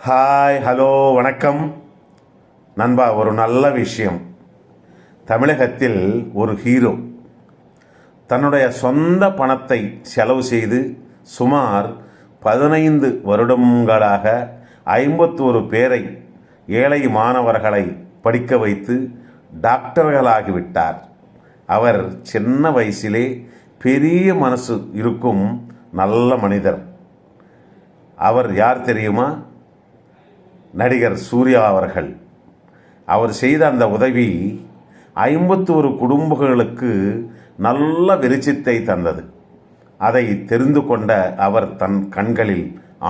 Hi, hello, வணக்கம் நண்பா. ஒரு நல்ல விஷயம். தமிழகத்தில் ஒரு ஹீரோ தன்னுடைய சொந்த பணத்தை செலவு செய்து சுமார் 15 வருடங்களாக 51 பேரை, ஏழை மாணவர்களை படிக்க வைத்து டாக்டர்களாகிவிட்டார். அவர் சின்ன வயசிலே பெரிய மனசு இருக்கும் நல்ல மனிதர். அவர் யார் தெரியுமா? நடிகர் சூர்யா அவர்கள். அவர் செய்த அந்த உதவி 51 குடும்பங்களுக்கு நல்ல வெளிச்சத்தை தந்தது. அதை தெரிந்து கொண்ட அவர் தன் கண்களில்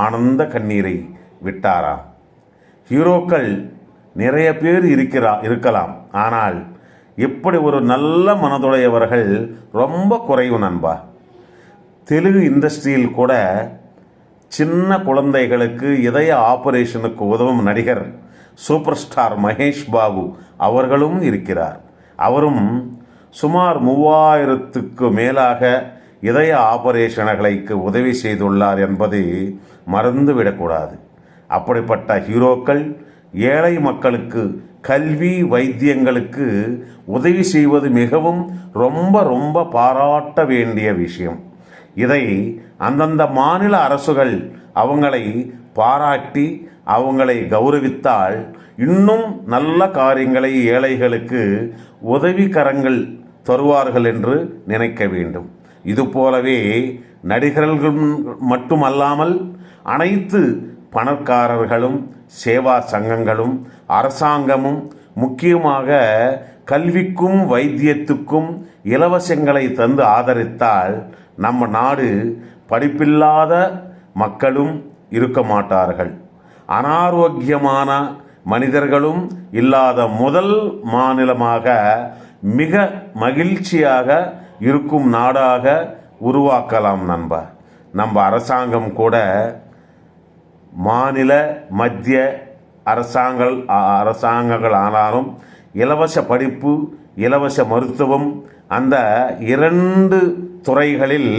ஆனந்த கண்ணீரை விட்டாராம். ஹீரோக்கள் நிறைய பேர் இருக்கலாம், ஆனால் இப்படி ஒரு நல்ல மனதுடையவர்கள் ரொம்ப குறைவு நண்பா. தெலுங்கு இண்டஸ்ட்ரியில் கூட சின்ன குழந்தைகளுக்கு இதய ஆபரேஷனுக்கு உதவும் நடிகர் சூப்பர் ஸ்டார் மகேஷ் பாபு அவர்களும் இருக்கிறார். அவரும் சுமார் 3000க்கு மேலாக இதய ஆபரேஷன்களுக்கு உதவி செய்துள்ளார் என்பதை மறந்துவிடக்கூடாது. அப்படிப்பட்ட ஹீரோக்கள் ஏழை மக்களுக்கு கல்வி, வைத்தியங்களுக்கு உதவி செய்வது மிகவும் ரொம்ப ரொம்ப பாராட்ட வேண்டிய விஷயம். இதை அந்தந்த மாநில அரசுகள் அவங்களை பாராட்டி அவங்களை கௌரவித்தால் இன்னும் நல்ல காரியங்களை ஏழைகளுக்கு உதவிக்கரங்கள் தருவார்கள் என்று நினைக்க வேண்டும். இதுபோலவே நடிகர்கள் மட்டுமல்லாமல் அனைத்து பணக்காரர்களும், சேவா சங்கங்களும், அரசாங்கமும் முக்கியமாக கல்விக்கும் வைத்தியத்துக்கும் இலவசங்களை தந்து ஆதரித்தால் நம்ம நாடு படிப்பில்லாத மக்களும் இருக்க மாட்டார்கள், அனாரோக்கியமான மனிதர்களும் இல்லாத முதல் மாநிலமாக மிக மகிழ்ச்சியாக இருக்கும் நாடாக உருவாக்கலாம் நண்பா. நம்ம அரசாங்கம் கூட மாநில மத்திய அரசாங்கங்கள் ஆனாலும் இலவச படிப்பு, இலவச மருத்துவம், அந்த 2 துறைகளில்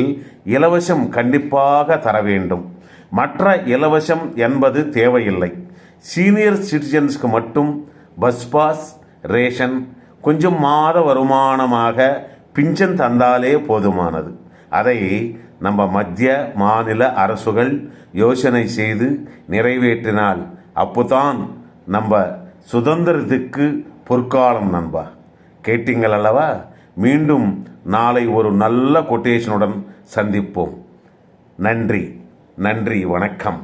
இலவசம் கண்டிப்பாக தர வேண்டும். மற்ற இலவசம் என்பது தேவையில்லை. சீனியர் சிட்டிசன்ஸ்க்கு மட்டும் பஸ் பாஸ், ரேஷன், கொஞ்சம் மாத வருமானமாக பிஞ்சன் தந்தாலே போதுமானது. அதை நம்ம மத்திய மாநில அரசுகள் யோசனை செய்து நிறைவேற்றினால் அப்போதான் நம்ம சுதந்திரத்துக்கு பொற்காலம் நண்பா. கேட்டீங்கள் அல்லவா? மீண்டும் நாளை ஒரு நல்ல கொட்டேஷனுடன் சந்திப்போம். நன்றி, வணக்கம்.